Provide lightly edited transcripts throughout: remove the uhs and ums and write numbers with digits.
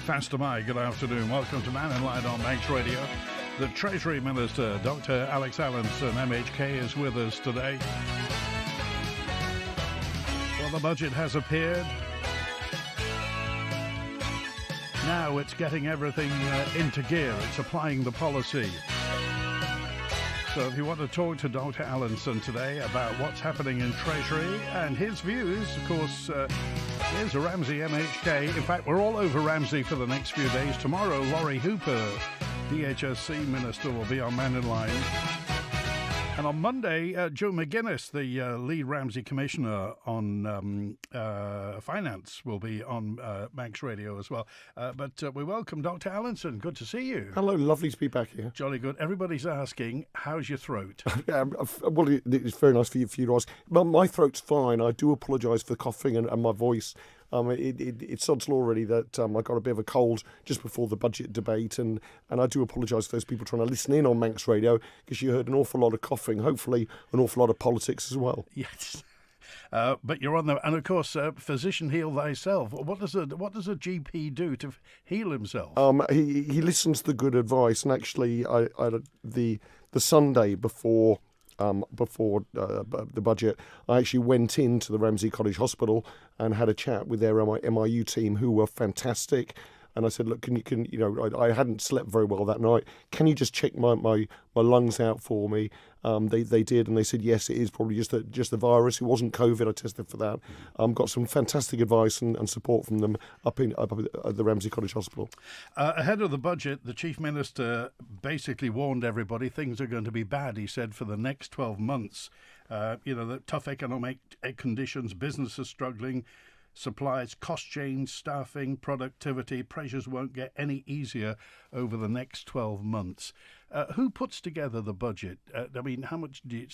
Pastor Mike, good afternoon. Welcome to Mannin on Manx Radio. The Treasury Minister, Dr. Alex Allinson, MHK, is with us today. Well, the budget has appeared. Now it's getting everything into gear. It's applying the policy. So if you want to talk to Dr. Allinson today about what's happening in Treasury and his views, of course, here's a Ramsey MHK. In fact, we're all over Ramsey for the next few days. Tomorrow, Laurie Hooper, DHSC Minister, will be on Mannin Line. And on Monday, Joe McGuinness, the lead Ramsey Commissioner on Finance, will be on Manx Radio as well. But we welcome Dr. Allinson. Good to see you. Hello, lovely to be back here. Jolly good. Everybody's asking, how's your throat? Well, it's very nice for you to ask. Well, my throat's fine. I do apologise for the coughing and my voice. It's sod's law already that I got a bit of a cold just before the budget debate, and I do apologise to those people trying to listen in on Manx Radio because you heard an awful lot of coughing, hopefully an awful lot of politics as well. Yes. But you're on there, and of course, physician heal thyself. What does a GP do to heal himself? He listens to the good advice, and actually, the Sunday before the budget, I actually went into the Ramsey College Hospital and had a chat with their MIU team, who were fantastic. And I said, look, I hadn't slept very well that night. Can you just check my lungs out for me? They did, and they said, yes, it is probably just the virus. It wasn't COVID. I tested for that. Got some fantastic advice and support from them up at the Ramsey College Hospital. Ahead of the budget, the Chief Minister basically warned everybody things are going to be bad, he said, for the next 12 months. The tough economic conditions, businesses struggling, supplies, cost change, staffing, productivity, pressures won't get any easier over the next 12 months. Who puts together the budget? How much do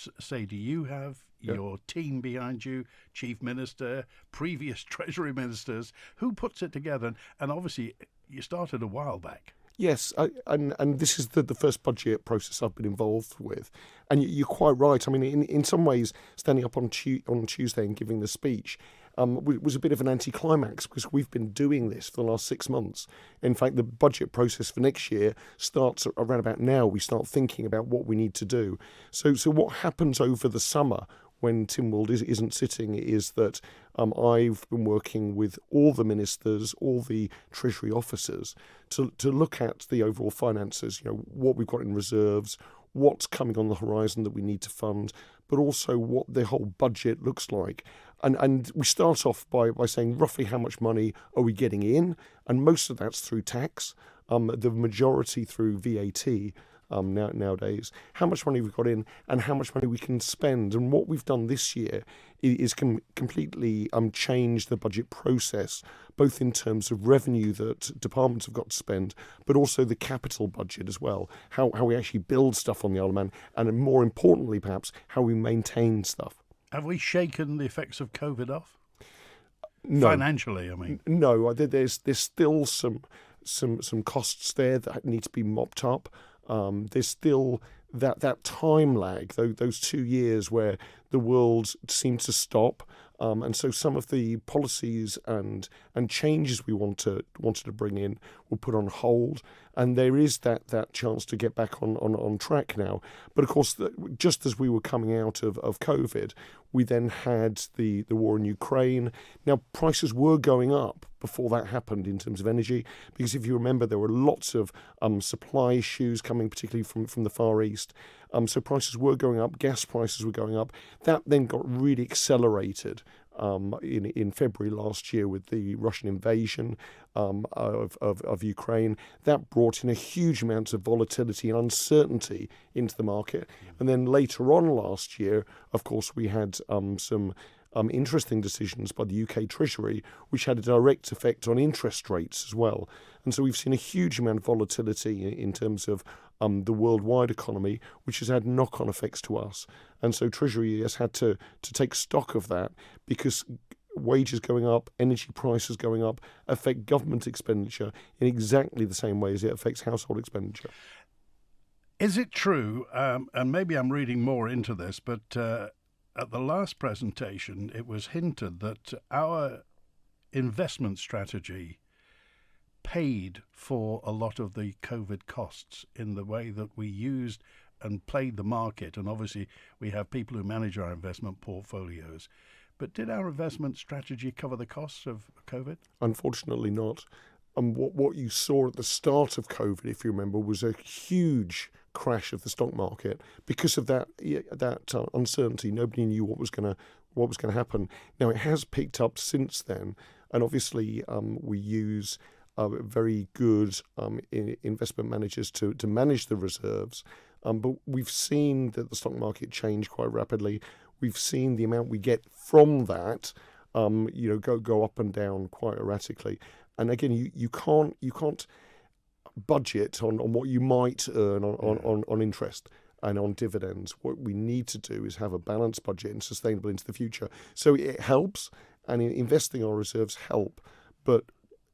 you have? Yep. Your team behind you, Chief Minister, previous Treasury Ministers? Who puts it together? And obviously, you started a while back. Yes, and this is the first budget process I've been involved with. And you're quite right. I mean, in some ways, standing up on Tuesday and giving the speech was a bit of an anticlimax because we've been doing this for the last 6 months. In fact, the budget process for next year starts around about now. We start thinking about what we need to do. So what happens over the summer when Tynwald isn't sitting is that I've been working with all the ministers, all the Treasury officers to look at the overall finances, what we've got in reserves, what's coming on the horizon that we need to fund, but also what the whole budget looks like. And we start off by saying roughly how much money are we getting in, and most of that's through tax, the majority through VAT. Nowadays, how much money we've got in and how much money we can spend. And what we've done this year is completely change the budget process, both in terms of revenue that departments have got to spend, but also the capital budget as well, how we actually build stuff on the Isle of Man, and more importantly, perhaps, how we maintain stuff. Have we shaken the effects of COVID off? No. Financially, I mean. No, there's still some costs there that need to be mopped up. There's still that time lag, those 2 years where the world seemed to stop, and so some of the policies and changes we wanted to bring in were put on hold, and there is that chance to get back on track now. But of course, just as we were coming out of COVID, we then had the war in Ukraine. Now, prices were going up before that happened in terms of energy, because if you remember, there were lots of supply issues coming, particularly from the Far East. So prices were going up, gas prices were going up. That then got really accelerated in February last year with the Russian invasion of Ukraine. That brought in a huge amount of volatility and uncertainty into the market. And then later on last year, of course, we had some interesting decisions by the UK Treasury, which had a direct effect on interest rates as well. And so we've seen a huge amount of volatility in terms of the worldwide economy, which has had knock-on effects to us. And so Treasury has had to take stock of that, because wages going up, energy prices going up, affect government expenditure in exactly the same way as it affects household expenditure. Is it true, and maybe I'm reading more into this, but at the last presentation, it was hinted that our investment strategy paid for a lot of the COVID costs in the way that we used and played the market. And obviously, we have people who manage our investment portfolios. But did our investment strategy cover the costs of COVID? Unfortunately not. And what you saw at the start of COVID, if you remember, was a huge crash of the stock market because of that uncertainty. Nobody knew what was going to happen. Now it has picked up since then, and obviously we use very good investment managers to manage the reserves. But we've seen that the stock market change quite rapidly. We've seen the amount we get from that, go up and down quite erratically. And again, you can't budget on what you might earn on interest and on dividends. What we need to do is have a balanced budget and sustainable into the future. So it helps, and investing our reserves help, but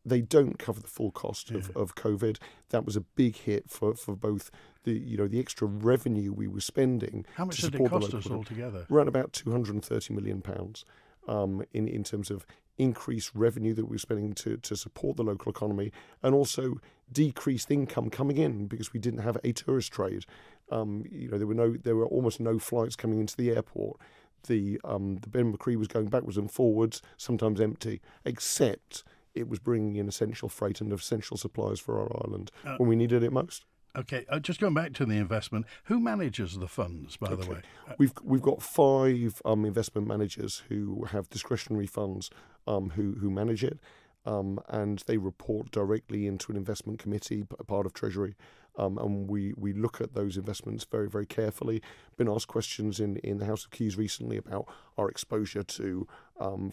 they don't cover the full cost of COVID. That was a big hit for both the extra revenue we were spending. How much to did it support cost the us altogether? Around about £230 million in terms of increased revenue that we were spending to support the local economy, and also decreased income coming in because we didn't have a tourist trade. There were almost no flights coming into the airport. The Ben McCree was going backwards and forwards, sometimes empty, except it was bringing in essential freight and essential supplies for our island when we needed it most. Okay, just going back to the investment, who manages the funds, by the way? We've got 5 investment managers who have discretionary funds who manage it, and they report directly into an investment committee, part of Treasury, and we look at those investments very, very carefully. Been asked questions in the House of Keys recently about our exposure to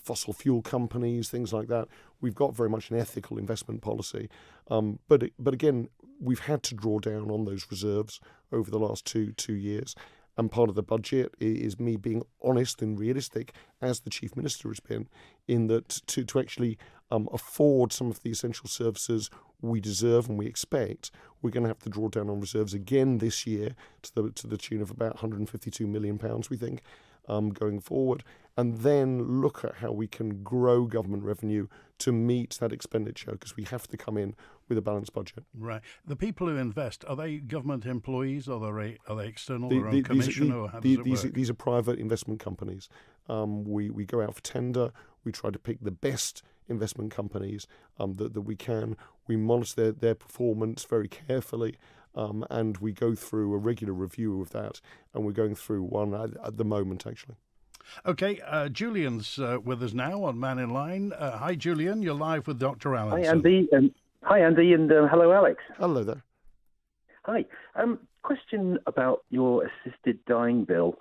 fossil fuel companies, things like that. We've got very much an ethical investment policy, but again, we've had to draw down on those reserves over the last two years. And part of the budget is me being honest and realistic, as the Chief Minister has been, in that to actually afford some of the essential services we deserve and we expect, we're going to have to draw down on reserves again this year to the tune of about £152 million, we think, going forward, and then look at how we can grow government revenue to meet that expenditure, because we have to come in with a balanced budget. Right. The people who invest, are they government employees, or are they external, their own commission, or how does it work? These are private investment companies. We go out for tender. We try to pick the best investment companies that we can. We monitor their performance very carefully, and we go through a regular review of that, and we're going through one at the moment, actually. Okay, Julian's with us now on Mannin Line. Hi, Julian. You're live with Dr. Allinson. Hi, Andy, and hello, Alex. Hello there. Hi. Question about your assisted dying bill.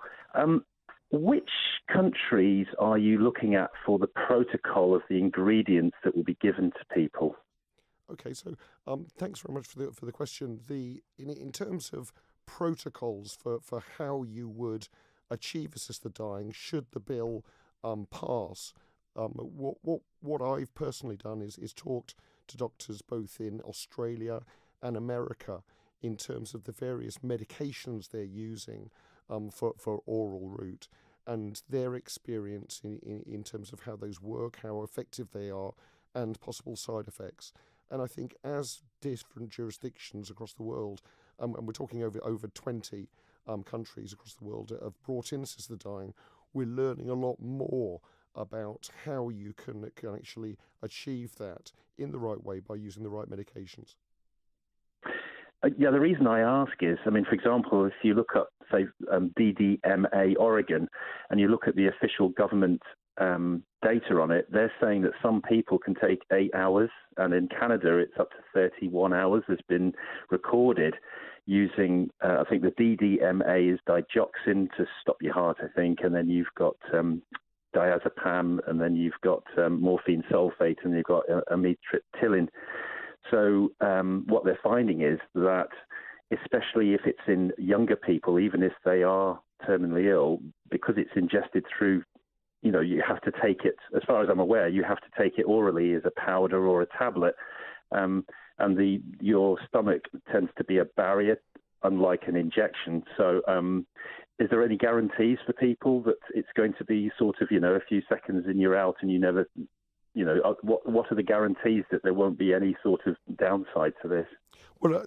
Which countries are you looking at for the protocol of the ingredients that will be given to people? Okay, so thanks very much for the question. In terms of protocols for how you would achieve assisted dying should the bill pass, what I've personally done is talked to doctors both in Australia and America in terms of the various medications they're using for oral route, and their experience in terms of how those work, how effective they are, and possible side effects. And I think as different jurisdictions across the world, and we're talking over 20 countries across the world have brought in assisted dying, we're learning a lot more about how you can actually achieve that in the right way by using the right medications. Yeah, the reason I ask is, for example, if you look up, say, DDMA Oregon, and you look at the official government data on it, they're saying that some people can take 8 hours, and in Canada it's up to 31 hours has been recorded using, I think the DDMA is digoxin to stop your heart, I think, and then you've got diazepam, and then you've got morphine sulfate, and you've got amitriptyline. So what they're finding is that, especially if it's in younger people, even if they are terminally ill, because it's ingested through, you have to take it, as far as I'm aware, you have to take it orally as a powder or a tablet. And your stomach tends to be a barrier, unlike an injection. So is there any guarantees for people that it's going to be sort of, a few seconds and you're out and you never what are the guarantees that there won't be any sort of downside to this? Well,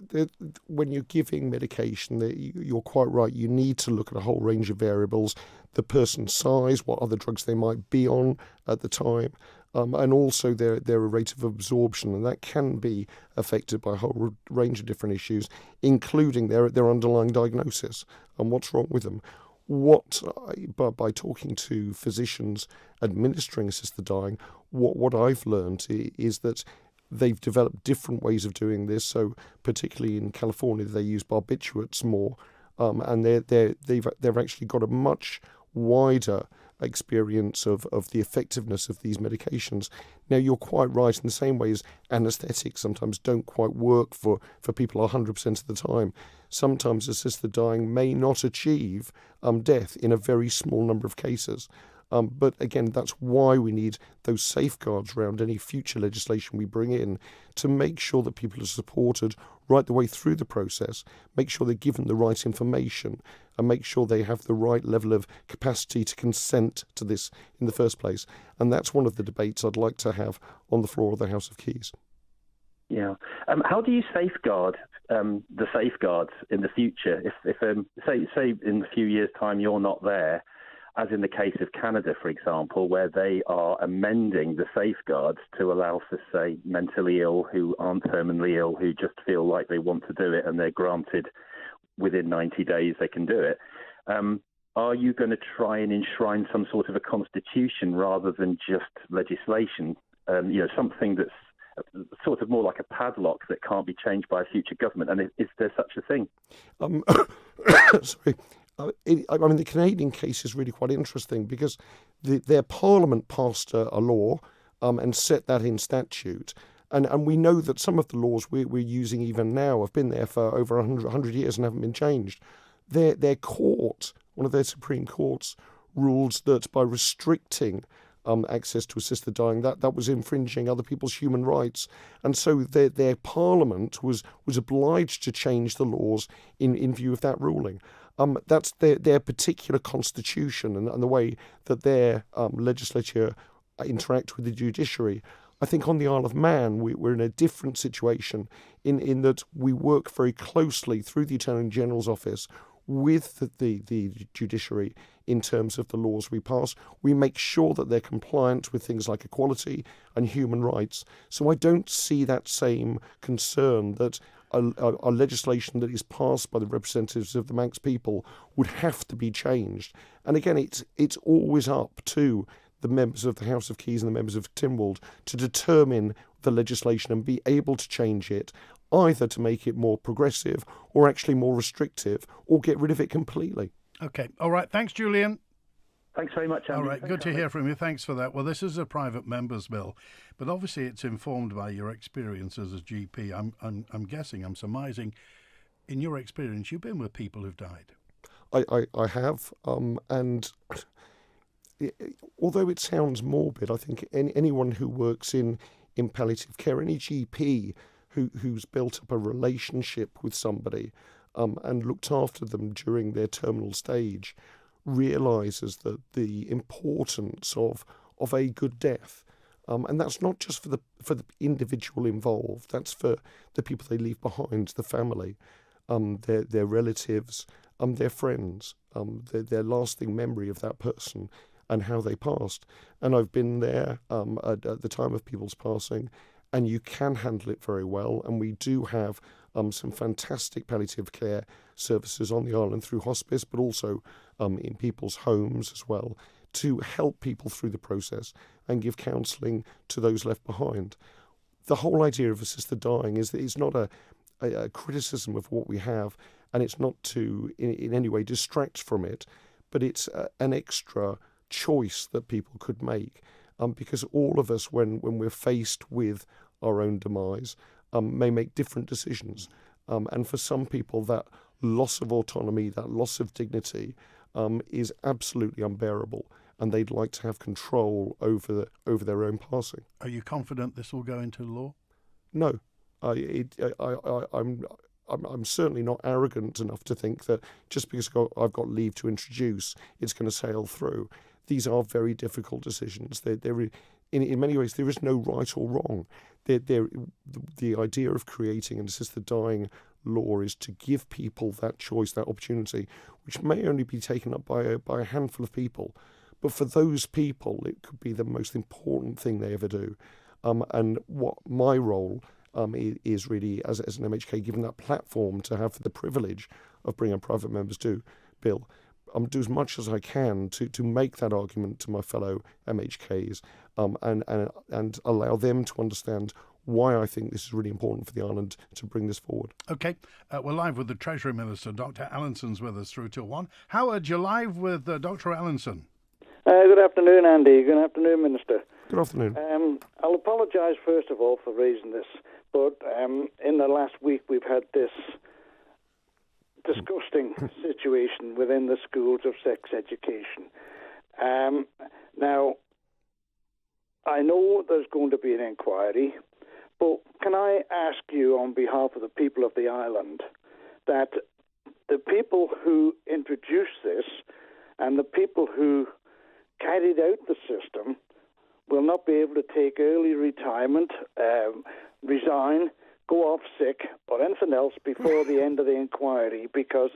when you're giving medication, you're quite right. You need to look at a whole range of variables: the person's size, what other drugs they might be on at the time, and also their rate of absorption, and that can be affected by a whole range of different issues, including their underlying diagnosis and what's wrong with them. By talking to physicians administering assisted dying, what I've learned is that they've developed different ways of doing this. So particularly in California, they use barbiturates more, and they've actually got a much wider experience of the effectiveness of these medications. Now, you're quite right, in the same way as anaesthetics sometimes don't quite work for people 100% of the time. Sometimes assisted dying may not achieve death in a very small number of cases. But again, that's why we need those safeguards around any future legislation we bring in, to make sure that people are supported right the way through the process, make sure they're given the right information, and make sure they have the right level of capacity to consent to this in the first place. And that's one of the debates I'd like to have on the floor of the House of Keys. Yeah. How do you safeguard the safeguards in the future? If say in a few years' time you're not there, as in the case of Canada, for example, where they are amending the safeguards to allow for, say, mentally ill who aren't terminally ill, who just feel like they want to do it and they're granted within 90 days they can do it. Are you going to try and enshrine some sort of a constitution rather than just legislation? Something that's sort of more like a padlock that can't be changed by a future government. And is there such a thing? Sorry. The Canadian case is really quite interesting because their parliament passed a law and set that in statute. And we know that some of the laws we're using even now have been there for over 100 years and haven't been changed. Their court, one of their Supreme Courts, ruled that by restricting access to assisted dying, that was infringing other people's human rights. And so their parliament was obliged to change the laws in view of that ruling. That's their particular constitution and the way that their legislature interact with the judiciary. I think on the Isle of Man, we're in a different situation in that we work very closely through the Attorney General's office with the judiciary in terms of the laws we pass. We make sure that they're compliant with things like equality and human rights. So I don't see that same concern that a legislation that is passed by the representatives of the Manx people would have to be changed. And again, it's always up to the members of the House of Keys and the members of Tynwald to determine the legislation and be able to change it, either to make it more progressive or actually more restrictive, or get rid of it completely. Okay. All right. Thanks, Julian. Thanks very much, Andy. All right, good to hear from you. Thanks for that. Well, this is a private member's bill, but obviously it's informed by your experience as a GP. I'm guessing, I'm surmising, in your experience, you've been with people who've died. I have, and although it sounds morbid, I think anyone who works in palliative care, any GP who's built up a relationship with somebody and looked after them during their terminal stage, realises that the importance of a good death, and that's not just for the individual involved. That's for the people they leave behind, the family, their relatives, their friends, their lasting memory of that person and how they passed. And I've been there at the time of people's passing, and you can handle it very well. And we do have some fantastic palliative care services on the island through hospice, but also in people's homes as well, to help people through the process and give counselling to those left behind. The whole idea of assisted dying is that it's not a criticism of what we have, and it's not to in any way distract from it, but it's an extra choice that people could make, because all of us, when we're faced with our own demise, may make different decisions. And for some people, that loss of autonomy, that loss of dignity is absolutely unbearable, and they'd like to have control over their own passing. Are you confident this will go into law? No. I'm certainly not arrogant enough to think that just because I've got leave to introduce, it's going to sail through. These are very difficult decisions. in many ways, there is no right or wrong. The idea of creating an assisted dying law is to give people that choice, that opportunity, which may only be taken up by a handful of people. But for those people, it could be the most important thing they ever do. And what my role is really, as an MHK, given that platform to have the privilege of bringing private members to Bill, do as much as I can to make that argument to my fellow MHKs and allow them to understand why I think this is really important for the island to bring this forward. OK, we're live with the Treasury Minister. Dr. Allinson's with us through till 1. Howard, you're live with Dr. Allinson. Good afternoon, Andy. Good afternoon, Minister. Good afternoon. I'll apologise first of all for raising this, but in the last week we've had this disgusting situation within the schools of sex education. Now, I know there's going to be an inquiry, but can I ask you on behalf of the people of the island that the people who introduced this and the people who carried out the system will not be able to take early retirement, resign, go off sick or anything else before the end of the inquiry, because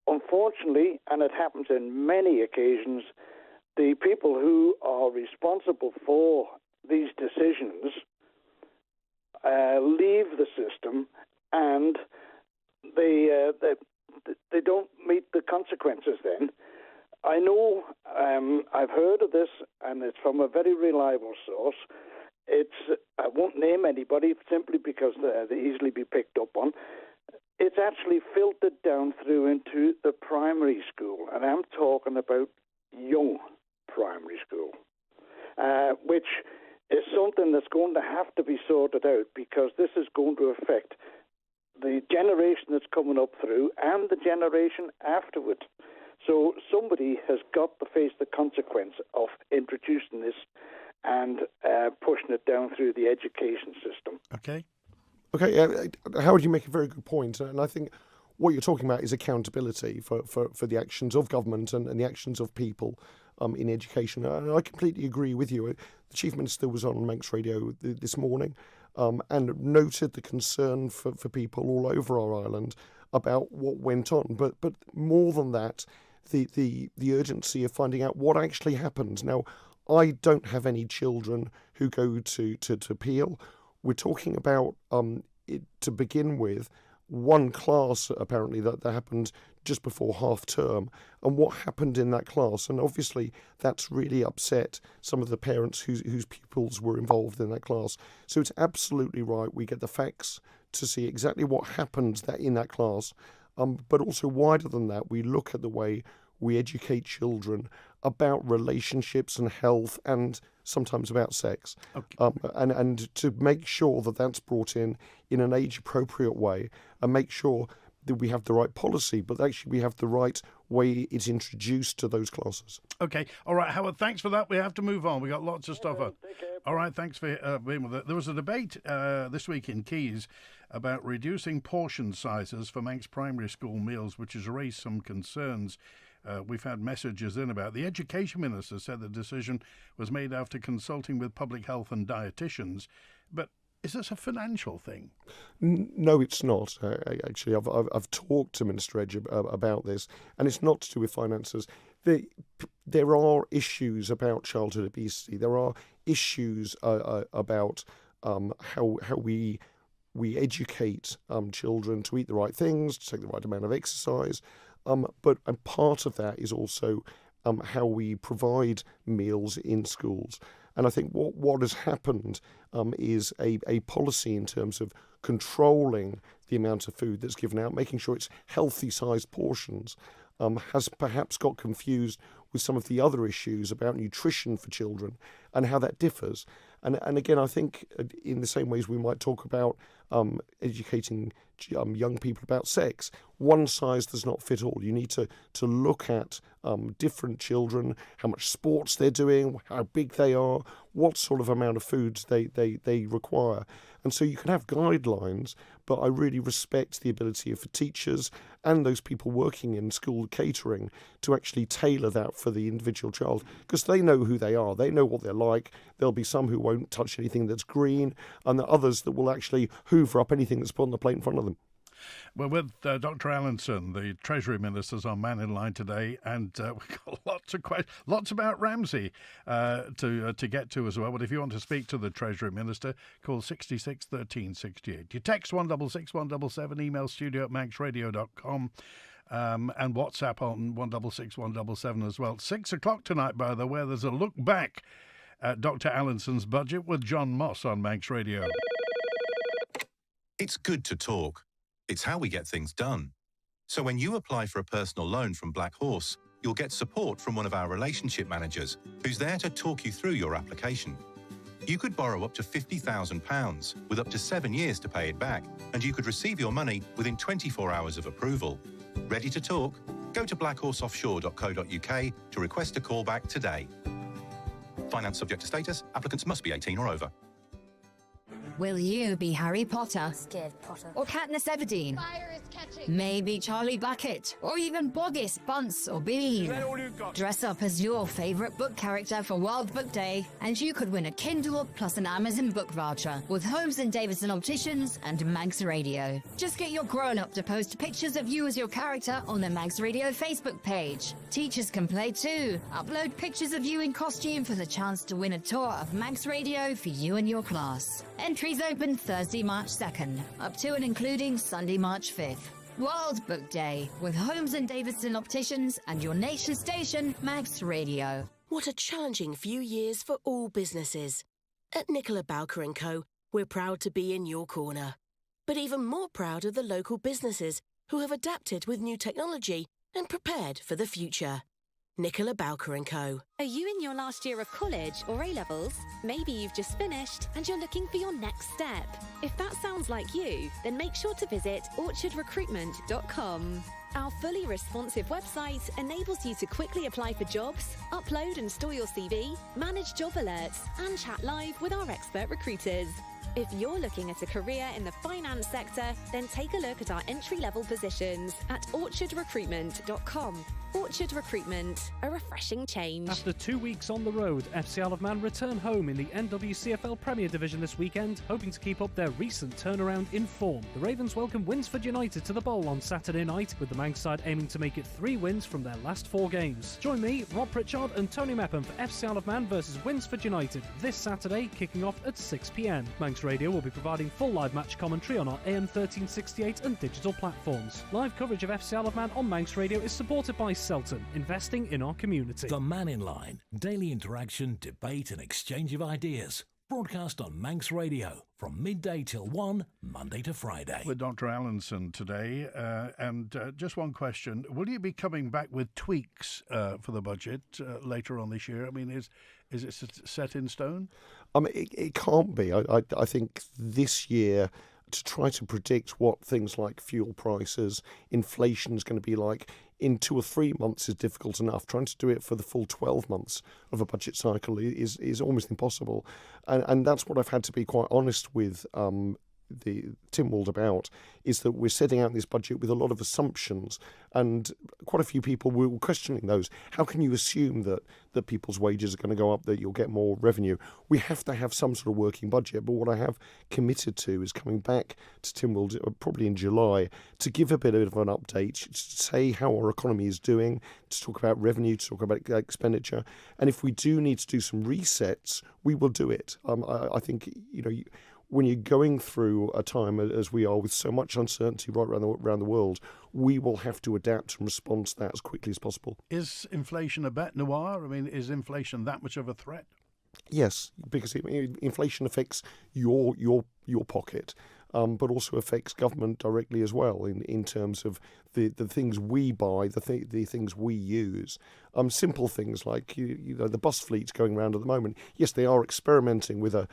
unfortunately, and it happens in many occasions, the people who are responsible for these decisions leave the system and they don't meet the consequences then. I know, I've heard of this, and it's from a very reliable source. I won't name anybody simply because they easily be picked up on. It's actually filtered down through into the primary school, and I'm talking about young primary school, which is something that's going to have to be sorted out, because this is going to affect the generation that's coming up through and the generation afterward. So somebody has got to face the consequence of introducing this and pushing it down through the education system. OK. Howard, you make a very good point, and I think what you're talking about is accountability for the actions of government and the actions of people in education. And I completely agree with you. The Chief Minister was on Manx Radio this morning and noted the concern for people all over our island about what went on. But more than that, the urgency of finding out what actually happened. Now, I don't have any children who go to Peel. We're talking about, to begin with, one class apparently that happened just before half term, and what happened in that class. And obviously that's really upset some of the parents whose pupils were involved in that class. So it's absolutely right. We get the facts to see exactly what happened in that class. But also wider than that, we look at the way we educate children about relationships and health and sometimes about sex. Okay. And to make sure that that's brought in an age-appropriate way and make sure that we have the right policy, but actually we have the right way it's introduced to those classes. OK. All right, Howard, thanks for that. We have to move on. We got lots of stuff on. All right, thanks for being with us. There was a debate this week in Keys about reducing portion sizes for Manx primary school meals, which has raised some concerns. We've had messages in about. The Education Minister said the decision was made after consulting with public health and dietitians. But is this a financial thing? No, it's not. Actually, I've talked to Minister Edge about this, and it's not to do with finances. There are issues about childhood obesity. There are issues about how we educate children to eat the right things, to take the right amount of exercise. But part of that is also how we provide meals in schools. And I think what has happened is a policy in terms of controlling the amount of food that's given out, making sure it's healthy-sized portions, has perhaps got confused with some of the other issues about nutrition for children and how that differs. And again, I think in the same ways we might talk about educating young people about sex. One size does not fit all. You need to look at different children, how much sports they're doing, how big they are, what sort of amount of foods they require. And so you can have guidelines, but I really respect the ability for teachers and those people working in school catering to actually tailor that for the individual child, because they know who they are, they know what they're like. There'll be some who won't touch anything that's green, and there are others that will actually hoover up anything that's put on the plate in front of them. Well, with Dr. Allinson, the Treasury Minister's on Mannin line today, and we've got lots of questions, lots about Ramsey to get to as well. But if you want to speak to the Treasury Minister, call 66 13 68. You text 166 177, email studio@manxradio.com, and WhatsApp on 166 177 as well. 6 o'clock tonight, by the way, there's a look back at Dr. Allinson's budget with John Moss on Manx Radio. It's good to talk. It's how we get things done. So when you apply for a personal loan from Black Horse, you'll get support from one of our relationship managers who's there to talk you through your application. You could borrow up to £50,000 with up to 7 years to pay it back, and you could receive your money within 24 hours of approval. Ready to talk? Go to blackhorseoffshore.co.uk to request a call back today. Finance subject to status. Applicants must be 18 or over. Will you be Harry Potter? Scared Potter. Or Katniss Everdeen? Fire is catching. Maybe Charlie Bucket? Or even Boggis, Bunce or Bean? Dress up as your favourite book character for World Book Day, and you could win a Kindle plus an Amazon book voucher with Holmes & Davidson Opticians and Manx Radio. Just get your grown-up to post pictures of you as your character on the Manx Radio Facebook page. Teachers can play too. Upload pictures of you in costume for the chance to win a tour of Manx Radio for you and your class. Entries open Thursday, March 2nd, up to and including Sunday, March 5th. World Book Day with Holmes & Davidson Opticians and your nation station, Manx Radio. What a challenging few years for all businesses. At Nicola Bowker & Co, we're proud to be in your corner. But even more proud of the local businesses who have adapted with new technology and prepared for the future. Nicola Bowker & Co. Are you in your last year of college or A-levels? Maybe you've just finished and you're looking for your next step. If that sounds like you, then make sure to visit orchardrecruitment.com. Our fully responsive website enables you to quickly apply for jobs, upload and store your CV, manage job alerts, and chat live with our expert recruiters. If you're looking at a career in the finance sector, then take a look at our entry-level positions at orchardrecruitment.com. Orchard Recruitment, a refreshing change. After 2 weeks on the road, FC Isle of Man return home in the NWCFL Premier Division this weekend, hoping to keep up their recent turnaround in form. The Ravens welcome Winsford United to the Bowl on Saturday night, with the Manx side aiming to make it 3 wins from their last 4 games. Join me, Rob Pritchard and Tony Mepham for FC Isle of Man versus Winsford United this Saturday, kicking off at 6 p.m. Manx Radio will be providing full live match commentary on our AM 1368 and digital platforms. Live coverage of FC Isle of Man on Manx Radio is supported by Selton, investing in our community. The Mannin Line, daily interaction, debate and exchange of ideas. Broadcast on Manx Radio from midday till 1, Monday to Friday. With Dr. Allinson today, and just one question. Will you be coming back with tweaks for the budget later on this year? I mean, is it set in stone? It can't be. I think this year, to try to predict what things like fuel prices, inflation is going to be like in 2 or 3 months is difficult enough. Trying to do it for the full 12 months of a budget cycle is almost impossible. And that's what I've had to be quite honest with the Tynwald about, is that we're setting out this budget with a lot of assumptions, and quite a few people were questioning those. How can you assume that people's wages are going to go up, that you'll get more revenue? We have to have some sort of working budget, but what I have committed to is coming back to Tynwald probably in July to give a bit of an update, to say how our economy is doing, to talk about revenue, to talk about expenditure, and if we do need to do some resets, we will do it. I think, when you're going through a time as we are with so much uncertainty right around the world, we will have to adapt and respond to that as quickly as possible. Is inflation a bête noire? I mean, is inflation that much of a threat? Yes, because inflation affects your pocket. but also affects government directly as well in terms of the things we buy, the things we use. Simple things like the bus fleets going around at the moment. Yes, they are experimenting with an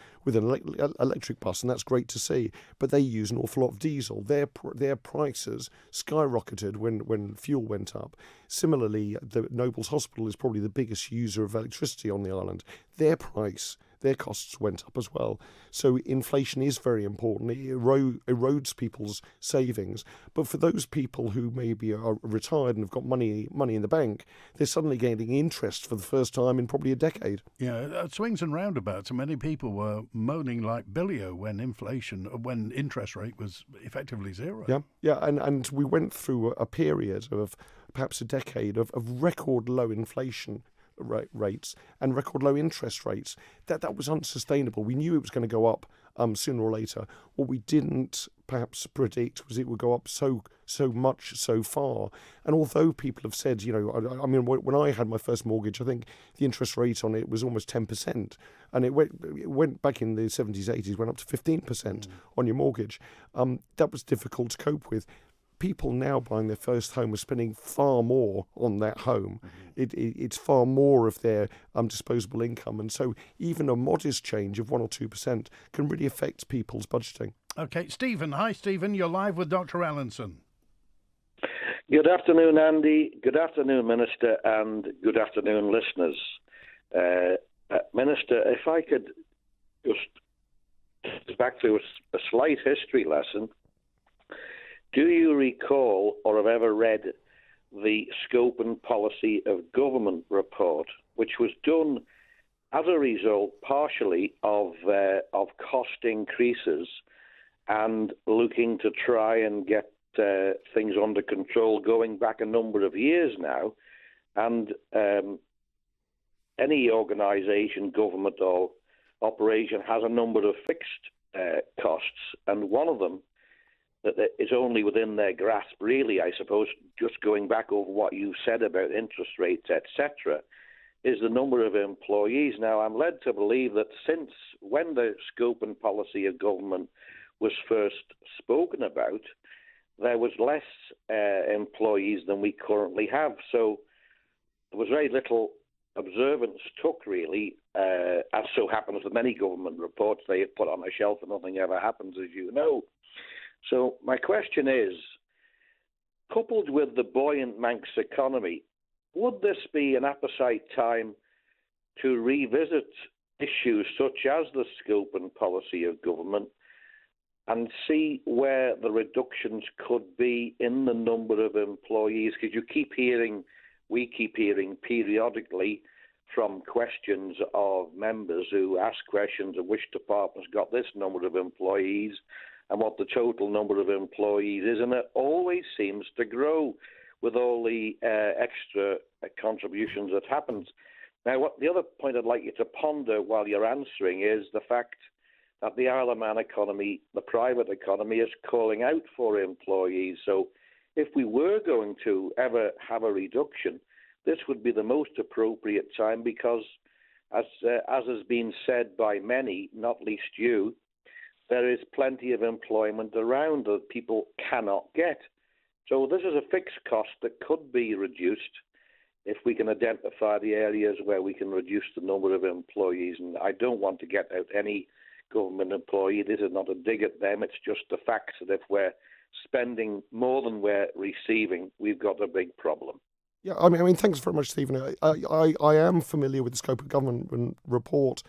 electric bus, and that's great to see. But they use an awful lot of diesel. Their prices skyrocketed when fuel went up. Similarly, the Nobles Hospital is probably the biggest user of electricity on the island. Their costs went up as well. So inflation is very important. It erodes people's savings. But for those people who maybe are retired and have got money in the bank, they're suddenly gaining interest for the first time in probably a decade. Yeah, swings and roundabouts. Many people were moaning like Billio when interest rate was effectively zero. Yeah, and we went through a period of perhaps a decade of record low inflation rates and record low interest rates. That was unsustainable. We knew it was going to go up sooner or later. What we didn't perhaps predict was it would go up so much so far. And although people have said, I mean, when I had my first mortgage, I think the interest rate on it was almost 10%, and it went back in the 70s, 80s, went up to 15% on your mortgage. That was difficult to cope with. People now buying their first home are spending far more on that home. It's far more of their disposable income. And so even a modest change of 1 or 2% can really affect people's budgeting. OK, Stephen. Hi, Stephen. You're live with Dr. Allinson. Good afternoon, Andy. Good afternoon, Minister, and good afternoon, listeners. Minister, if I could just back to a slight history lesson. Do you recall or have ever read the Scope and Policy of Government report, which was done as a result partially of cost increases and looking to try and get things under control going back a number of years now? And any organisation, government or operation has a number of fixed costs, and one of them that is only within their grasp, really, I suppose, just going back over what you said about interest rates, etc., is the number of employees. Now, I'm led to believe that since when the Scope and Policy of Government was first spoken about, there was less employees than we currently have. So there was very little observance took, really, as so happens with many government reports. They are put on a shelf and nothing ever happens, as you know. So my question is, coupled with the buoyant Manx economy, would this be an appetite time to revisit issues such as the Scope and Policy of Government and see where the reductions could be in the number of employees? Because we keep hearing periodically from questions of members who ask questions of which department's got this number of employees and what the total number of employees is, and it always seems to grow with all the extra contributions that happens. Now, the other point I'd like you to ponder while you're answering is the fact that the Isle of Man economy, the private economy, is calling out for employees. So if we were going to ever have a reduction, this would be the most appropriate time because, as has been said by many, not least you, there is plenty of employment around that people cannot get. So this is a fixed cost that could be reduced if we can identify the areas where we can reduce the number of employees. And I don't want to get out any government employee. This is not a dig at them. It's just the fact that if we're spending more than we're receiving, we've got a big problem. Yeah, I mean, thanks very much, Stephen. I am familiar with the Scope of Government report.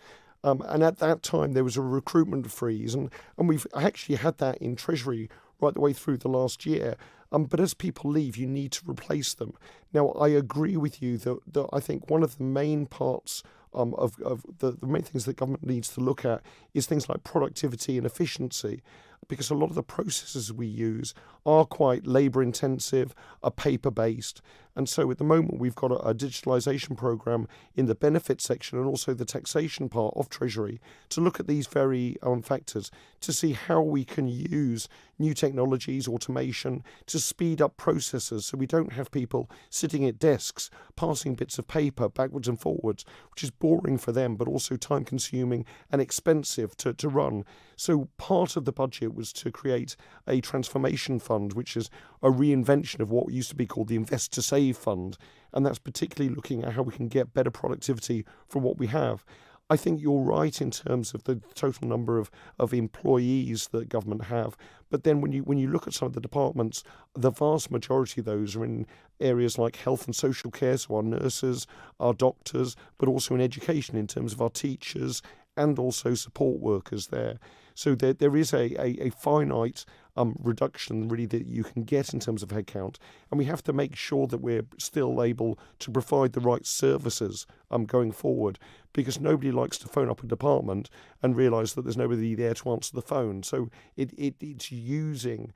And at that time, there was a recruitment freeze, and we've actually had that in Treasury right the way through the last year. But as people leave, you need to replace them. Now, I agree with you that I think one of the main parts of the main things that government needs to look at is things like productivity and efficiency, because a lot of the processes we use are quite labour intensive, are paper based. And so at the moment we've got a digitalisation programme in the benefits section and also the taxation part of Treasury to look at these very factors to see how we can use new technologies, automation, to speed up processes so we don't have people sitting at desks passing bits of paper backwards and forwards, which is boring for them but also time consuming and expensive to run. So part of the budget it was to create a transformation fund, which is a reinvention of what used to be called the Invest to Save fund. And that's particularly looking at how we can get better productivity from what we have. I think you're right in terms of the total number of employees that government have. But then when you look at some of the departments, the vast majority of those are in areas like health and social care, so our nurses, our doctors, but also in education in terms of our teachers and also support workers there. So there is a finite reduction really that you can get in terms of headcount, and we have to make sure that we're still able to provide the right services going forward, because nobody likes to phone up a department and realise that there's nobody there to answer the phone. So it's using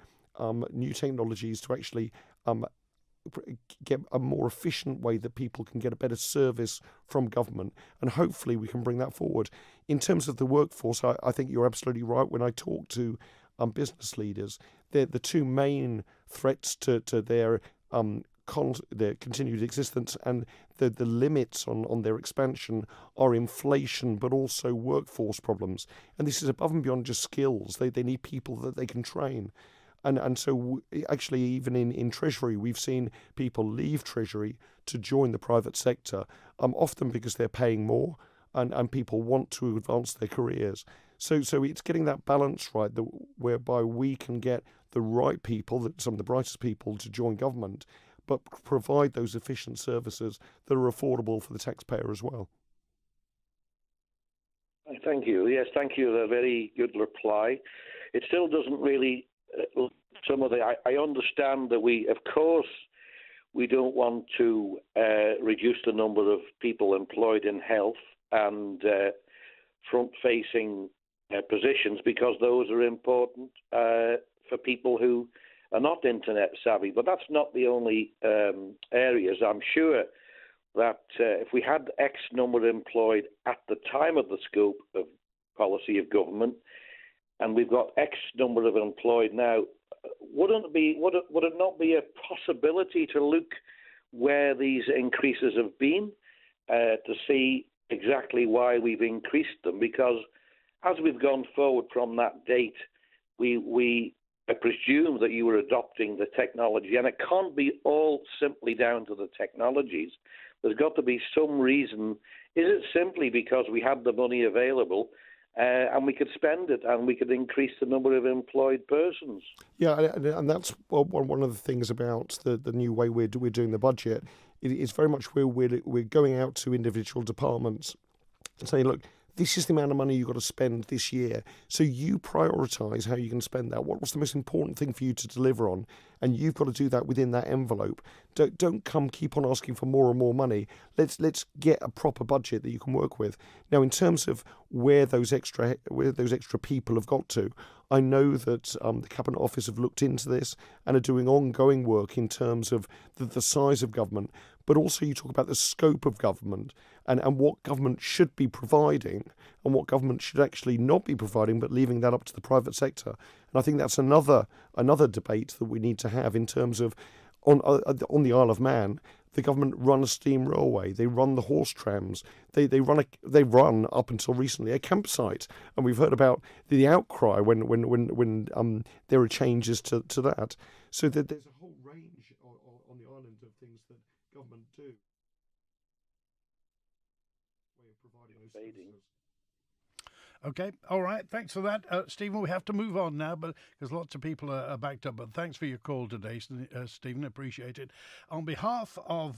new technologies to actually get a more efficient way that people can get a better service from government, and hopefully we can bring that forward. In terms of the workforce, I think you're absolutely right. When I talk to business leaders, the two main threats to their continued existence and the limits on their expansion are inflation, but also workforce problems. And this is above and beyond just skills. They need people that they can train. And so actually even in Treasury, we've seen people leave Treasury to join the private sector, often because they're paying more and people want to advance their careers. So it's getting that balance right, whereby we can get the right people, some of the brightest people, to join government, but provide those efficient services that are affordable for the taxpayer as well. Thank you. Yes, thank you. A very good reply. It still doesn't really... I understand that we don't want to reduce the number of people employed in health and front-facing positions, because those are important for people who are not internet savvy. But that's not the only areas. I'm sure that if we had X number employed at the time of the scope of policy of government, and we've got X number of employed now, would it not be a possibility to look where these increases have been to see exactly why we've increased them? Because as we've gone forward from that date, I presume that you were adopting the technology, and it can't be all simply down to the technologies. There's got to be some reason. Is it simply because we had the money available and we could spend it and we could increase the number of employed persons? Yeah, and that's one of the things about the new way we're doing the budget. It's very much where we're going out to individual departments and saying, look, this is the amount of money you've got to spend this year. So you prioritise how you can spend that. What's the most important thing for you to deliver on? And you've got to do that within that envelope. Don't keep on asking for more and more money. Let's get a proper budget that you can work with. Now, in terms of where those extra people have got to, I know that the Cabinet Office have looked into this and are doing ongoing work in terms of the size of government, but also you talk about the scope of government and what government should be providing and what government should actually not be providing, but leaving that up to the private sector. And I think that's another debate that we need to have in terms of on the Isle of Man. The government run a steam railway. They run the horse trams. They run up until recently a campsite, and we've heard about the outcry when there are changes to that. So that there's a whole range on the island of things that government do. Way of providing those services. Okay, all right, thanks for that. Stephen, we have to move on now because lots of people are backed up. But thanks for your call today, Stephen, appreciate it. On behalf of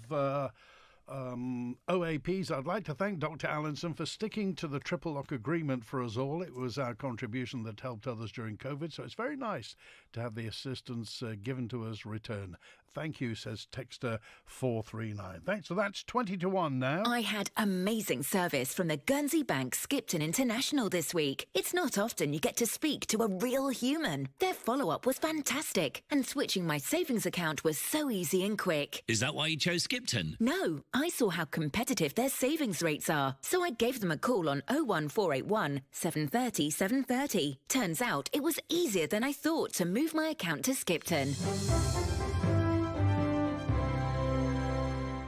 OAPs, I'd like to thank Dr. Allinson for sticking to the triple lock agreement for us all. It was our contribution that helped others during COVID, so it's very nice to have the assistance given to us return. Thank you, says Texter 439. Thanks. So that's 20 to 1 now. I had amazing service from the Guernsey Bank Skipton International this week. It's not often you get to speak to a real human. Their follow-up was fantastic, and switching my savings account was so easy and quick. Is that why you chose Skipton? No, I saw how competitive their savings rates are, so I gave them a call on 01481 730 730. Turns out it was easier than I thought to move my account to Skipton.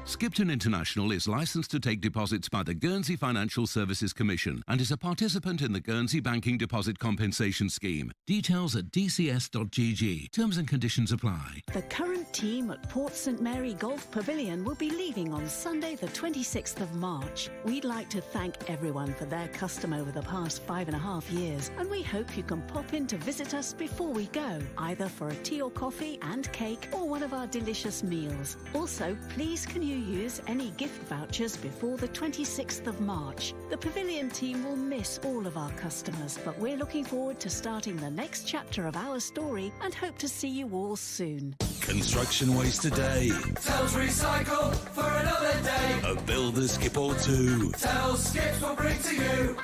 Skipton International is licensed to take deposits by the Guernsey Financial Services Commission and is a participant in the Guernsey Banking Deposit Compensation Scheme. Details at dcs.gg. Terms and conditions apply. The current team at Port St Mary Golf Pavilion will be leaving on Sunday the 26th of March. We'd like to thank everyone for their custom over the past 5.5 years, and we hope you can pop in to visit us before we go, either for a tea or coffee and cake or one of our delicious meals. Also, please can you use any gift vouchers before the 26th of March. The Pavilion team will miss all of our customers, but we're looking forward to starting the next chapter of our story and hope to see you all soon. Construction waste today. Tells recycle for another day. A builder skip or two. Tells skips will bring to you.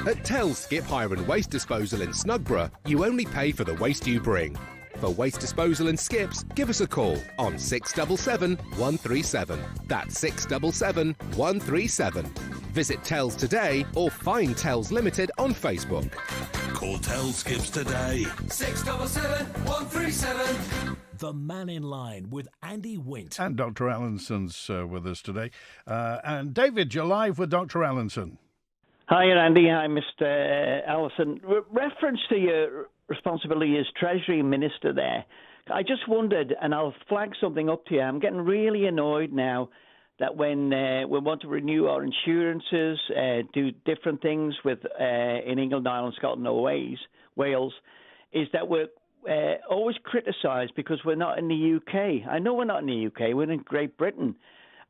At Tells Skip Hire and Waste Disposal in Snugborough, you only pay for the waste you bring. For waste disposal and skips, give us a call on 677 137. That's 677 137. Visit Tells today or find Tells Limited on Facebook. Call Tells Skips today. 677 137. The Mannin Line with Andy Wint. And Dr. Allinson's with us today. And David, you're live with Dr. Allinson. Hi, Andy. Hi, Mr. Allison. Reference to your responsibility as Treasury Minister there, I just wondered, and I'll flag something up to you, I'm getting really annoyed now that when we want to renew our insurances, do different things with in England, Ireland, Scotland, or Wales, is that we're always criticised because we're not in the UK. I know we're not in the UK, we're in Great Britain.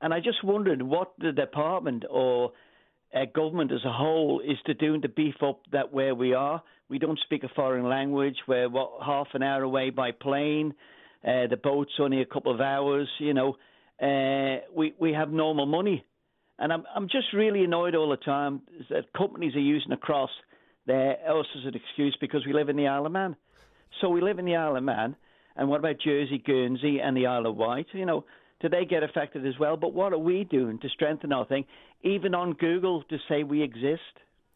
And I just wondered what the department or government as a whole is to do to beef up that where we are. We don't speak a foreign language. We're half an hour away by plane. The boat's only a couple of hours. You know, we have normal money, and I'm just really annoyed all the time that companies are using across us as an excuse because we live in the Isle of Man. So we live in the Isle of Man, and what about Jersey, Guernsey, and the Isle of Wight? You know, do they get affected as well? But what are we doing to strengthen our thing, even on Google, to say we exist?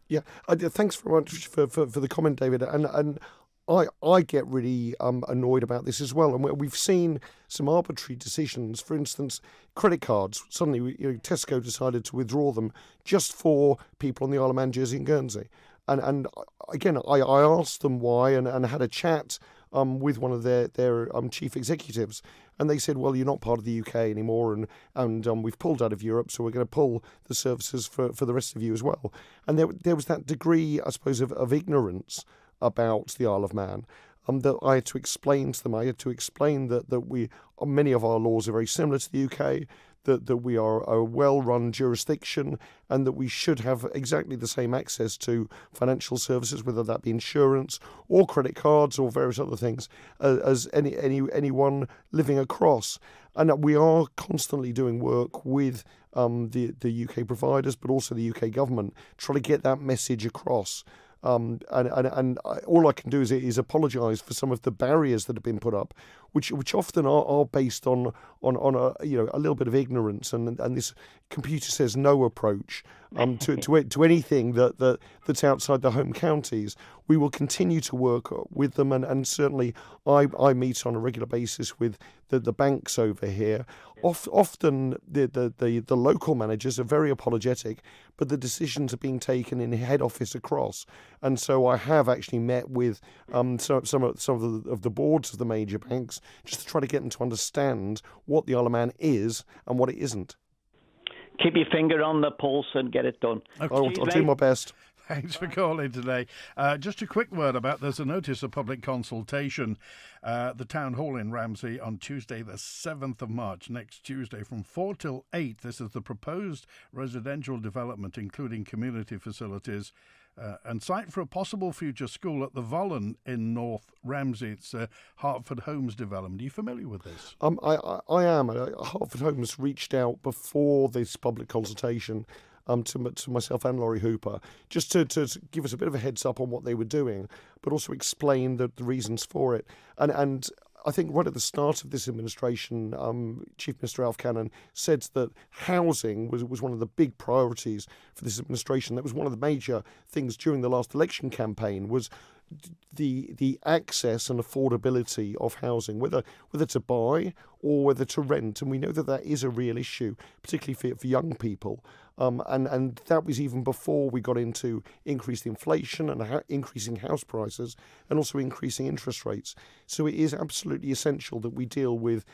Yeah, thanks very much for the comment, David. And I get really annoyed about this as well. And we've seen some arbitrary decisions. For instance, credit cards. Suddenly, Tesco decided to withdraw them just for people on the Isle of Man, Jersey and Guernsey. And again, I asked them why and had a chat with one of their chief executives. And they said, well, you're not part of the UK anymore, and we've pulled out of Europe, so we're going to pull the services for the rest of you as well. And there was that degree, I suppose, of ignorance about the Isle of Man that I had to explain to them. I had to explain that many of our laws are very similar to the UK, that we are a well-run jurisdiction, and that we should have exactly the same access to financial services, whether that be insurance or credit cards or various other things, as anyone living across. And we are constantly doing work with the UK providers, but also the UK government, trying to get that message across. And all I can do is apologise for some of the barriers that have been put up, which often are based on a little bit of ignorance and this computer says no approach to anything that's outside the home counties. We will continue to work with them, and certainly I meet on a regular basis with the banks over here. Often the local managers are very apologetic, but the decisions are being taken in head office across. And so I have actually met with some of the boards of the major banks just to try to get them to understand what the Isle of Man is and what it isn't. Keep your finger on the pulse and get it done. Okay. I'll do my best. Thanks for calling today. Just a quick word about there's a notice of public consultation at the Town Hall in Ramsey on Tuesday, the 7th of March, next Tuesday, from 4 till 8. This is the proposed residential development, including community facilities, and site for a possible future school at the Vollen in North Ramsey. It's Hartford Homes development. Are you familiar with this? I am. Hartford Homes reached out before this public consultation to myself and Laurie Hooper, just to give us a bit of a heads up on what they were doing, but also explain the reasons for it. And I think right at the start of this administration, Chief Minister Alf Cannon said that housing was one of the big priorities for this administration. That was one of the major things during the last election campaign, was the access and affordability of housing, whether to buy or whether to rent, and we know that is a real issue, particularly for young people. And that was even before we got into increased inflation and increasing house prices and also increasing interest rates. So it is absolutely essential that we deal with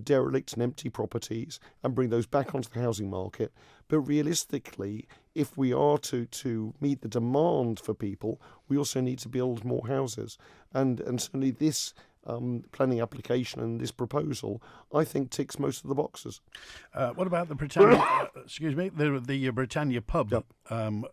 derelict and empty properties and bring those back onto the housing market. But realistically, if we are to meet the demand for people, we also need to build more houses. And certainly this planning application and this proposal, I think, ticks most of the boxes. What about the Britannia? Excuse me, the Britannia pub. Yep.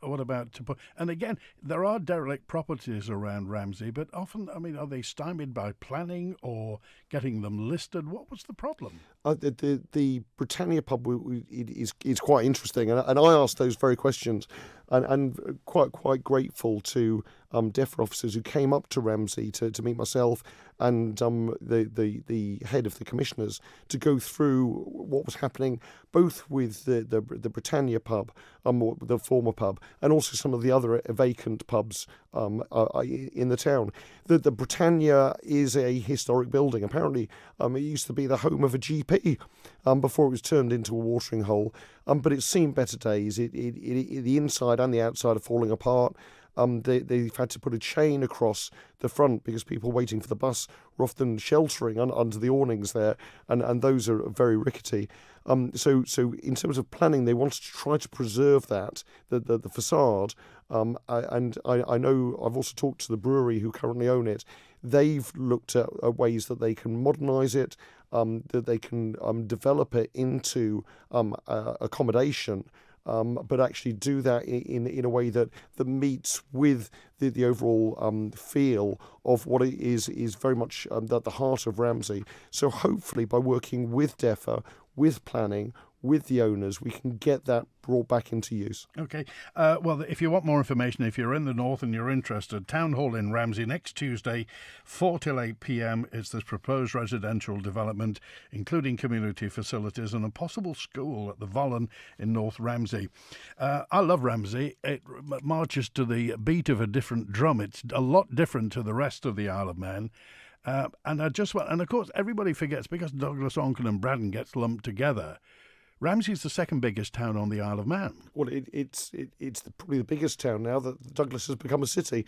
What about and again, there are derelict properties around Ramsey, but often, I mean, are they stymied by planning or getting them listed? What was the problem? The Britannia pub is quite interesting, and I asked those very questions, and quite grateful to DEFRA officers who came up to Ramsey to meet myself and the head of the commissioners to go through what was happening, both with the Britannia pub, the former pub, and also some of the other vacant pubs in the town. The Britannia is a historic building. Apparently, it used to be the home of a GP before it was turned into a watering hole. But it's seen better days. The inside and the outside are falling apart. They've had to put a chain across the front because people waiting for the bus were often sheltering under the awnings there, and those are very rickety. So in terms of planning, they wanted to try to preserve that, the facade. And I know I've also talked to the brewery who currently own it. They've looked at ways that they can modernise it, that they can develop it into accommodation. But actually do that in a way that meets with the overall feel of what it is very much at the heart of Ramsey. So hopefully by working with DEFRA, with planning, with the owners, we can get that brought back into use. Okay. Well, if you want more information, if you're in the north and you're interested, Town Hall in Ramsey next Tuesday, 4 till 8 p.m. is this proposed residential development, including community facilities and a possible school at the Vollen in North Ramsey. I love Ramsey. It marches to the beat of a different drum. It's a lot different to the rest of the Isle of Man. And of course, everybody forgets because Douglas, Onken and Braddon gets lumped together. Ramsey's the second biggest town on the Isle of Man. Well, it's probably the biggest town now that Douglas has become a city.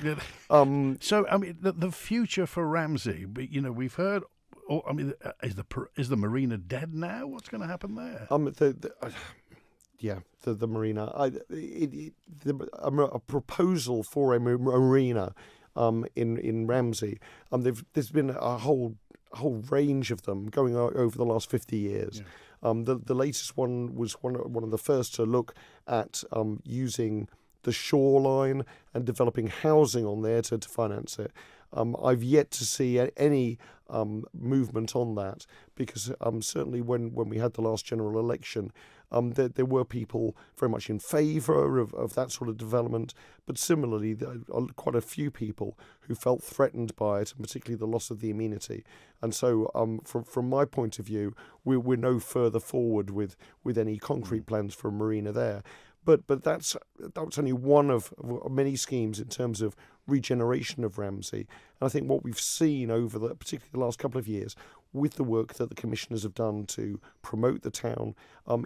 So, I mean, the future for Ramsey, we've heard. Is the marina dead now? What's going to happen there? The marina. A proposal for a marina in Ramsey. There's been a whole range of them going over the last 50 years. Yeah. The latest one was one of the first to look at using the shoreline and developing housing on there to finance it. I've yet to see any movement on that because certainly when we had the last general election, there were people very much in favour of that sort of development, but similarly there are quite a few people who felt threatened by it, and particularly the loss of the amenity. And so from my point of view, we're no further forward with any concrete plans for a marina there. But that's only one of many schemes in terms of regeneration of Ramsey. And I think what we've seen over particularly the last couple of years with the work that the commissioners have done to promote the town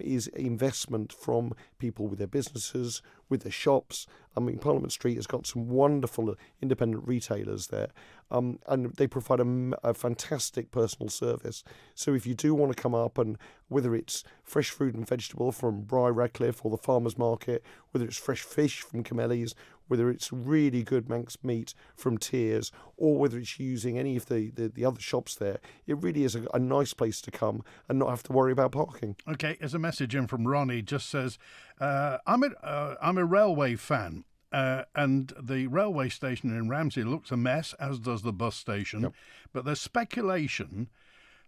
is investment from people with their businesses, with their shops. I mean, Parliament Street has got some wonderful independent retailers there, and they provide a fantastic personal service. So if you do want to come up, and whether it's fresh fruit and vegetable from Bry Radcliffe or the farmers market, whether it's fresh fish from Camelli's, whether it's really good Manx meat from Tears, or whether it's using any of the other shops there, it really is a nice place to come and not have to worry about parking. Okay, there's a message in from Ronnie, just says, I'm a railway fan. And the railway station in Ramsey looks a mess, as does the bus station. Yep. But there's speculation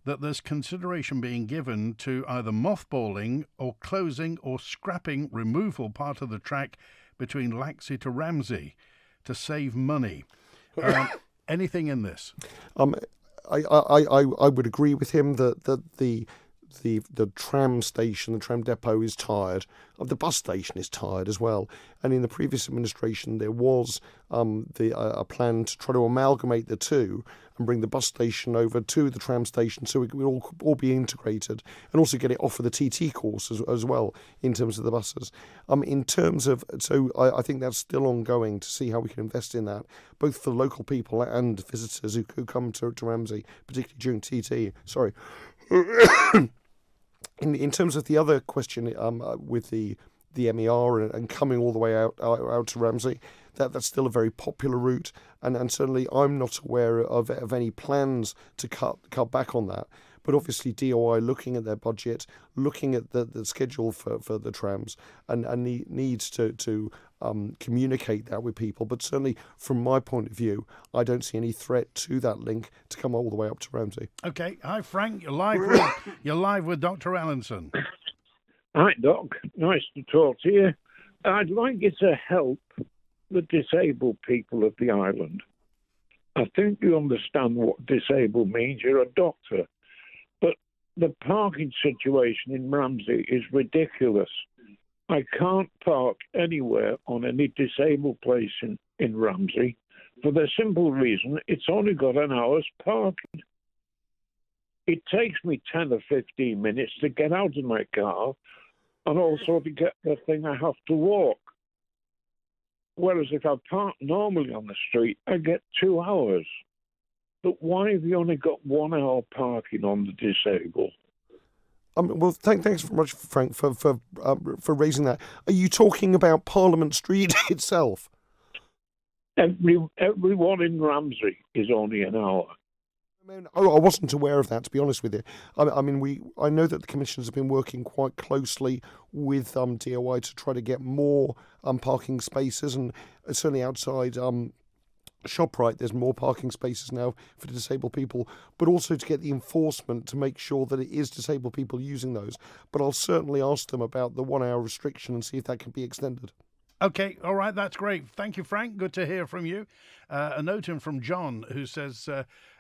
that there's consideration being given to either mothballing or closing or scrapping removal part of the track between Laxey to Ramsey to save money. Anything in this? I would agree with him that the the tram station, the tram depot is tired. The bus station is tired as well. And in the previous administration, there was a plan to try to amalgamate the two and bring the bus station over to the tram station so it would all be integrated, and also get it off of the TT course as well in terms of the buses. I think that's still ongoing to see how we can invest in that, both for local people and visitors who come to Ramsey, particularly during TT. Sorry. In terms of the other question with the MER and coming all the way out to Ramsey, that's still a very popular route, and certainly I'm not aware of any plans to cut back on that. But obviously DOI looking at their budget, looking at the schedule for the trams, and needs to communicate that with people. But certainly from my point of view, I don't see any threat to that link to come all the way up to Ramsey. Okay, hi Frank, you're live with Dr. Allinson. Hi Doc, nice to talk to you. I'd like you to help the disabled people of the island. I think you understand what disabled means. You're a doctor. But the parking situation in Ramsey is ridiculous. I can't park anywhere on any disabled place in Ramsey for the simple reason it's only got an hour's parking. It takes me 10 or 15 minutes to get out of my car and also to get the thing I have to walk. Whereas if I park normally on the street, I get 2 hours. But why have you only got 1 hour parking on the disabled? Well, thanks very much, Frank, for raising that. Are you talking about Parliament Street itself? Everyone in Ramsey is only an hour. I wasn't aware of that, to be honest with you. I know that the commissioners have been working quite closely with DOI to try to get more parking spaces, and certainly outside ShopRite there's more parking spaces now for disabled people, but also to get the enforcement to make sure that it is disabled people using those. But I'll certainly ask them about the 1 hour restriction and see if that can be extended. Okay, all right, that's great. Thank you, Frank. Good to hear from you. A note in from John, who says,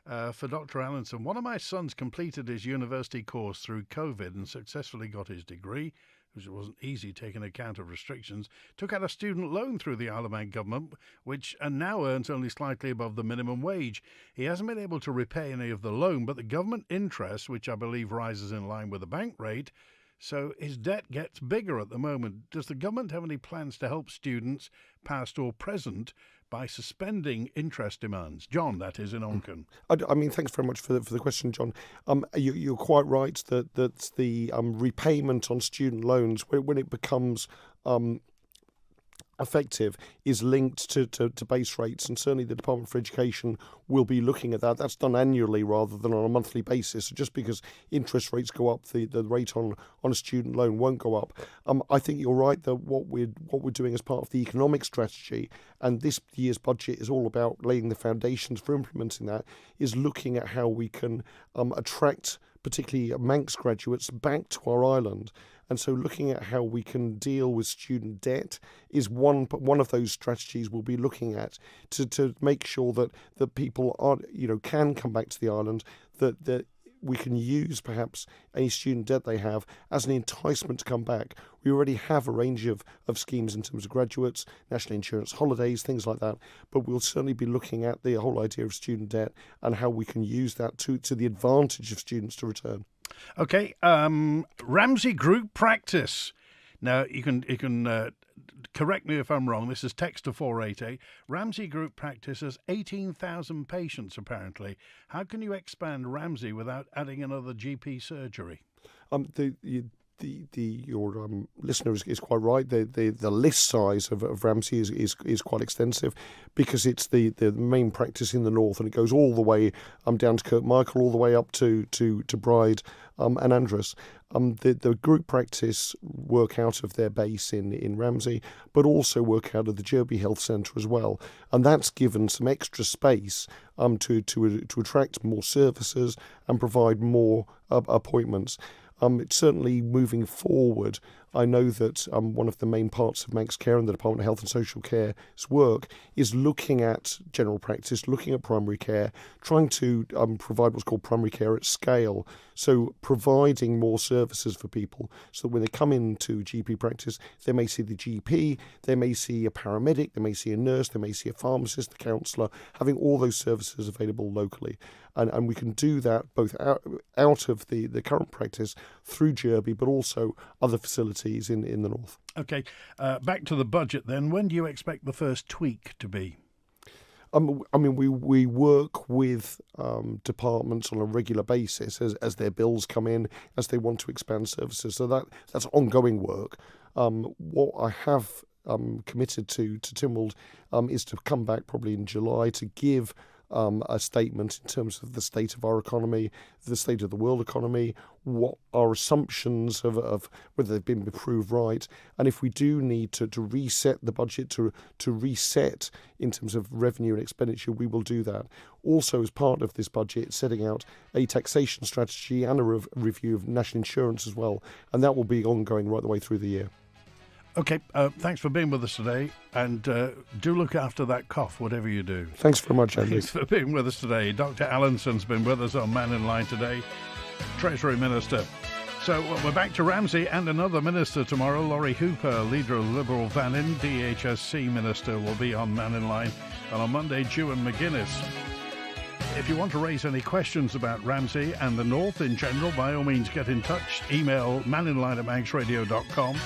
for Dr. Allinson, one of my sons completed his university course through COVID and successfully got his degree, which wasn't easy taking account of restrictions, took out a student loan through the Isle of Man government, which now earns only slightly above the minimum wage. He hasn't been able to repay any of the loan, but the government interest, which I believe rises in line with the bank rate, so his debt gets bigger at the moment. Does the government have any plans to help students, past or present, by suspending interest demands? John, that is, in Onken. Thanks very much for the question, John. You're quite right that the repayment on student loans, when it becomes effective, is linked to base rates, and certainly the Department for Education will be looking at that. That's done annually rather than on a monthly basis. So just because interest rates go up, the rate on a student loan won't go up. I think you're right that what we're doing as part of the economic strategy, and this year's budget is all about laying the foundations for implementing that, is looking at how we can attract particularly Manx graduates back to our island. And so looking at how we can deal with student debt is one of those strategies we'll be looking at to make sure that people can come back to the island, that we can use perhaps any student debt they have as an enticement to come back. We already have a range of schemes in terms of graduates, national insurance holidays, things like that, but we'll certainly be looking at the whole idea of student debt and how we can use that to the advantage of students to return. Okay, Ramsey Group Practice. Now, you can correct me if I'm wrong. This is text to 488. Ramsey Group Practice has 18,000 patients, apparently. How can you expand Ramsey without adding another GP surgery? Your listener is quite right. The list size of Ramsey is quite extensive because it's the main practice in the north, and it goes all the way down to Kirkmichael, all the way up to Bride and Andros. The group practice work out of their base in Ramsey, but also work out of the Derby Health Centre as well, and that's given some extra space to attract more services and provide more appointments. It's certainly moving forward. I know that one of the main parts of Manx Care and the Department of Health and Social Care's work is looking at general practice, looking at primary care, trying to provide what's called primary care at scale. So providing more services for people so that when they come into GP practice, they may see the GP, they may see a paramedic, they may see a nurse, they may see a pharmacist, a counsellor, having all those services available locally. And we can do that both out of the current practice through Derby, but also other facilities in the north. OK, back to the budget then. When do you expect the first tweak to be? I mean, we work with departments on a regular basis as their bills come in, as they want to expand services. So that's ongoing work. What I have committed to Tynwald is to come back probably in July to give a statement in terms of the state of our economy, the state of the world economy, what our assumptions of whether they've been proved right, and if we do need to reset the budget, to reset in terms of revenue and expenditure, we will do that. Also, as part of this budget, setting out a taxation strategy and a review of national insurance as well, and that will be ongoing right the way through the year. OK, thanks for being with us today, and do look after that cough, whatever you do. Thanks very much, Andy. Thanks for being with us today. Dr. Allinson's been with us on Mannin Line today, Treasury Minister. So we're back to Ramsey and another minister tomorrow. Laurie Hooper, leader of Liberal Mannin, DHSC minister, will be on Mannin Line. And on Monday, Ewan McGuinness. If you want to raise any questions about Ramsey and the North in general, by all means get in touch. Email manninline@manxradio.com.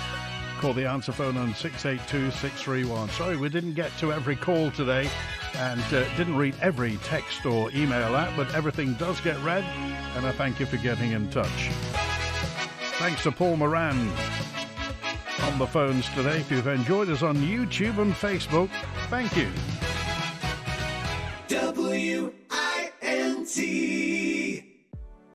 Call the answer phone on 682-631. Sorry, we didn't get to every call today and didn't read every text or email out, but everything does get read, and I thank you for getting in touch. Thanks to Paul Moran on the phones today. If you've enjoyed us on YouTube and Facebook, thank you.